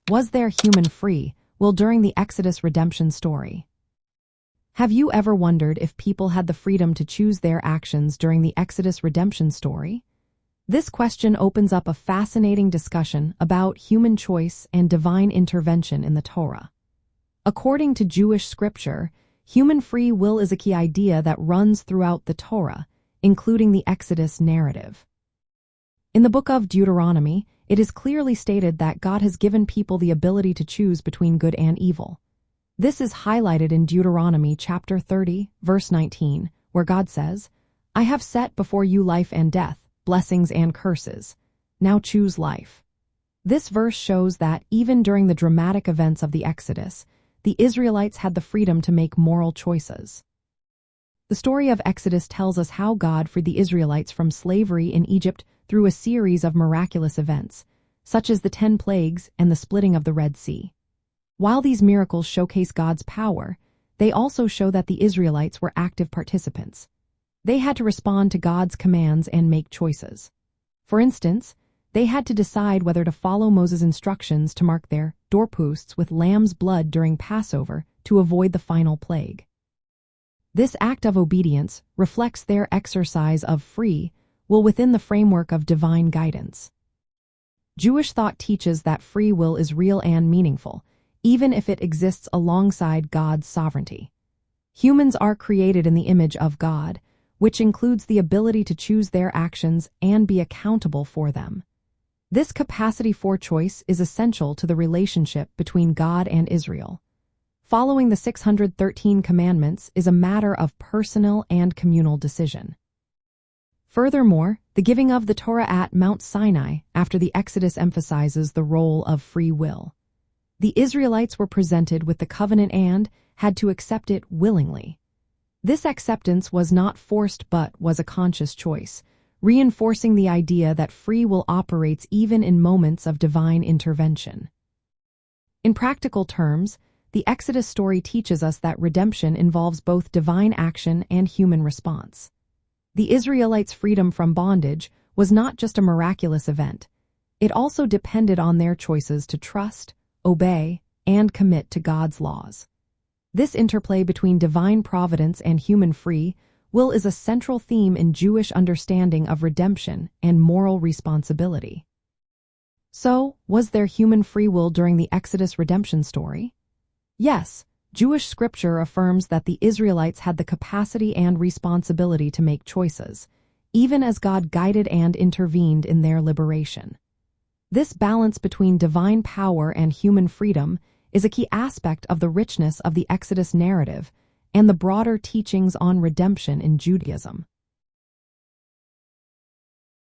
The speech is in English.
Was there human free will during the Exodus redemption story? Have you ever wondered if people had the freedom to choose their actions during the Exodus redemption story? This question opens up a fascinating discussion about human choice and divine intervention in the Torah. According to Jewish scripture, human free will is a key idea that runs throughout the Torah, including the Exodus narrative. In the book of Deuteronomy, it is clearly stated that God has given people the ability to choose between good and evil. This is highlighted in Deuteronomy chapter 30, verse 19, where God says, "I have set before you life and death, blessings and curses. Now choose life." This verse shows that even during the dramatic events of the Exodus, the Israelites had the freedom to make moral choices. The story of Exodus tells us how God freed the Israelites from slavery in Egypt through a series of miraculous events, such as the 10 plagues and the splitting of the Red Sea. While these miracles showcase God's power, they also show that the Israelites were active participants. They had to respond to God's commands and make choices. For instance, they had to decide whether to follow Moses' instructions to mark their doorposts with lamb's blood during Passover to avoid the final plague. This act of obedience reflects their exercise of free will within the framework of divine guidance. Jewish thought teaches that free will is real and meaningful, even if it exists alongside God's sovereignty. Humans are created in the image of God, which includes the ability to choose their actions and be accountable for them. This capacity for choice is essential to the relationship between God and Israel. Following the 613 commandments is a matter of personal and communal decision. Furthermore, the giving of the Torah at Mount Sinai after the Exodus emphasizes the role of free will. The Israelites were presented with the covenant and had to accept it willingly. This acceptance was not forced but was a conscious choice, reinforcing the idea that free will operates even in moments of divine intervention. In practical terms, the Exodus story teaches us that redemption involves both divine action and human response. The Israelites' freedom from bondage was not just a miraculous event. It also depended on their choices to trust, obey, and commit to God's laws. This interplay between divine providence and human free will is a central theme in Jewish understanding of redemption and moral responsibility. So, was there human free will during the Exodus redemption story? Yes, Jewish scripture affirms that the Israelites had the capacity and responsibility to make choices, even as God guided and intervened in their liberation. This balance between divine power and human freedom is a key aspect of the richness of the Exodus narrative and the broader teachings on redemption in Judaism.